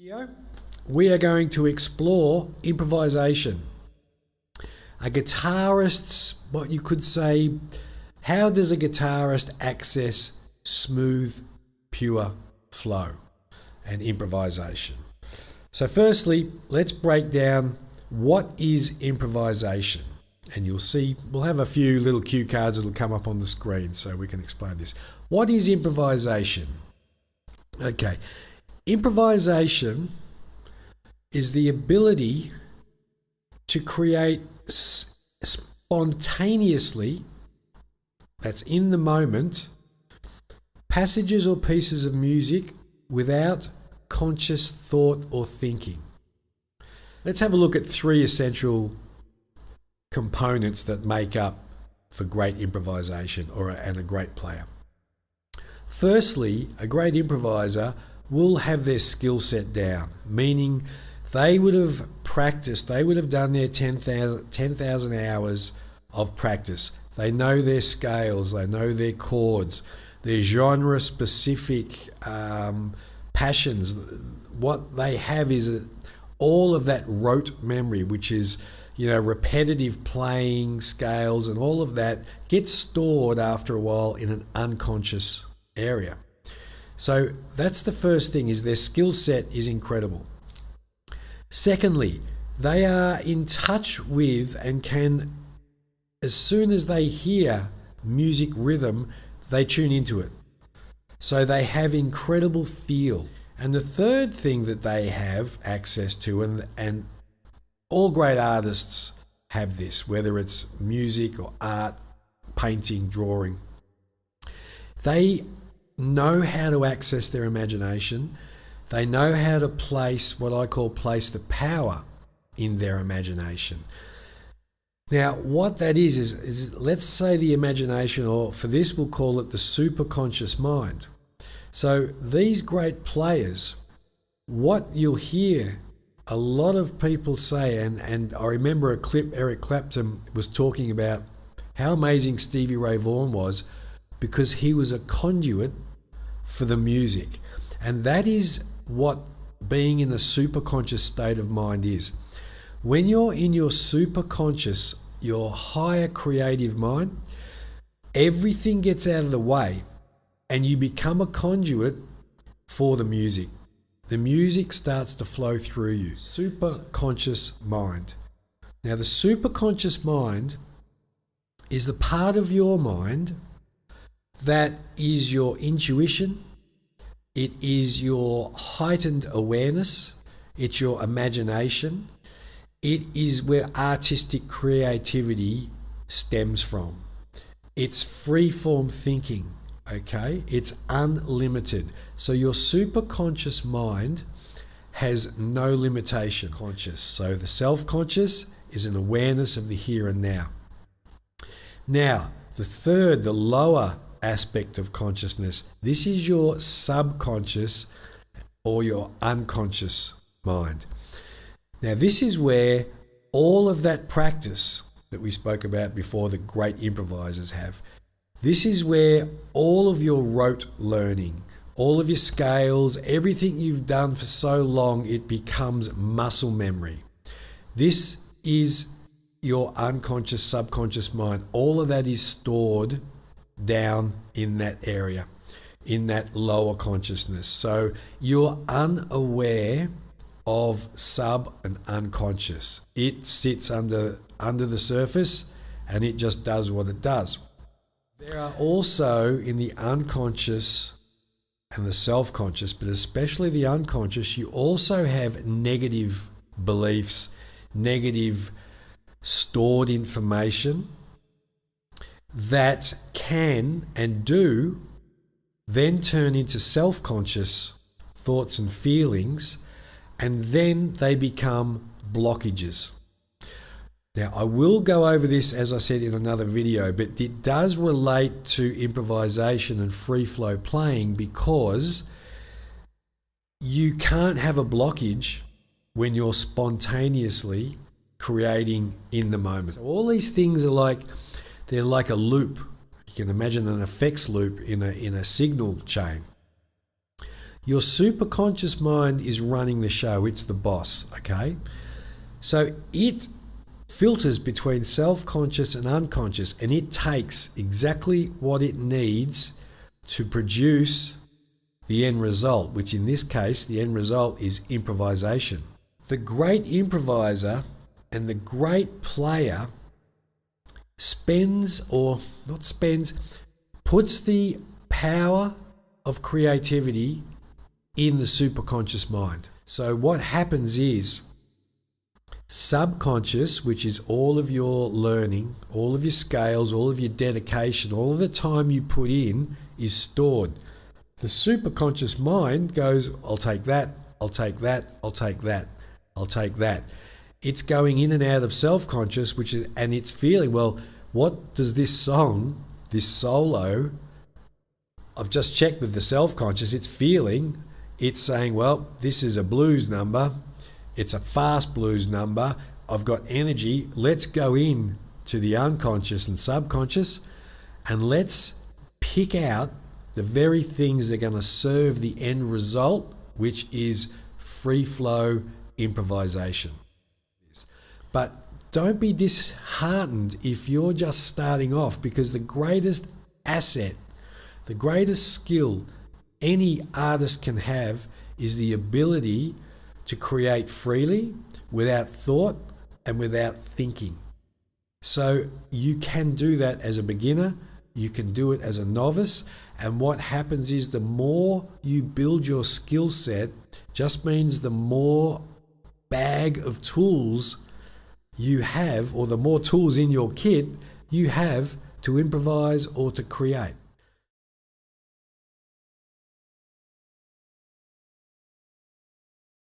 Video, we are going to explore improvisation. A guitarist's, what you could say, how does a guitarist access smooth, pure flow and improvisation? So firstly, let's break down what is improvisation. And you'll see, we'll have a few little cue cards that will come up on the screen so we can explain this. What is improvisation? Okay. Improvisation is the ability to create spontaneously, that's in the moment, passages or pieces of music without conscious thought or thinking. Let's have a look at three essential components that make up for great improvisation and a great player. Firstly, a great improviser will have their skill set down, meaning they would have practiced, they would have done their 10,000 hours of practice. They know their scales, they know their chords, their genre-specific passions. What they have is all of that rote memory, which is, repetitive playing, scales, and all of that gets stored after a while in an unconscious area. So that's the first thing, is their skill set is incredible. Secondly, they are in touch with and can, as soon as they hear music rhythm, they tune into it. So they have incredible feel. And the third thing that they have access to, and all great artists have this, whether it's music or art, painting, drawing, they know how to access their imagination. They know how to place what I call place the power in their imagination. Now, what that is let's say the imagination, or for this we'll call it the superconscious mind. So these great players, what you'll hear a lot of people say, and I remember a clip Eric Clapton was talking about how amazing Stevie Ray Vaughan was, because he was a conduit for the music. And that is what being in a superconscious state of mind is. When you're in your superconscious, your higher creative mind, everything gets out of the way and you become a conduit for the music. The music starts to flow through you. Superconscious mind. Now, the superconscious mind is the part of your mind that is your intuition, it is your heightened awareness, it's your imagination, it is where artistic creativity stems from. It's free-form thinking, okay? It's unlimited. So your superconscious mind has no limitation. Conscious. So the self-conscious is an awareness of the here and now. Now, the lower aspect of consciousness, this is your subconscious or your unconscious mind. Now, this is where all of that practice that we spoke about before, the great improvisers have, this is where all of your rote learning, all of your scales, everything you've done for so long, it becomes muscle memory. This is your unconscious, subconscious mind. All of that is stored down in that area, in that lower consciousness. So you're unaware of sub and unconscious. It sits under the surface and it just does what it does. There are also in the unconscious and the self-conscious, but especially the unconscious, you also have negative beliefs, negative stored information that can and do then turn into self-conscious thoughts and feelings, and then they become blockages. Now, I will go over this, as I said, in another video, but it does relate to improvisation and free flow playing, because you can't have a blockage when you're spontaneously creating in the moment. So all these things are they're like a loop. You can imagine an effects loop in a signal chain. Your superconscious mind is running the show. It's the boss, okay? So it filters between self-conscious and unconscious, and it takes exactly what it needs to produce the end result, which in this case, the end result is improvisation. The great improviser and the great player puts the power of creativity in the superconscious mind. So what happens is subconscious, which is all of your learning, all of your scales, all of your dedication, all of the time you put in is stored. The superconscious mind goes, I'll take that, I'll take that, I'll take that, I'll take that. It's going in and out of self-conscious, and it's feeling, well, what does this song, this solo, I've just checked with the self-conscious, it's saying, well, this is a blues number, it's a fast blues number, I've got energy, let's go in to the unconscious and subconscious, and let's pick out the very things that are going to serve the end result, which is free flow improvisation. But don't be disheartened if you're just starting off, because the greatest asset, the greatest skill any artist can have is the ability to create freely, without thought and without thinking. So you can do that as a beginner, you can do it as a novice, and what happens is the more you build your skill set just means the more bag of tools you have, or the more tools in your kit you have to improvise or to create.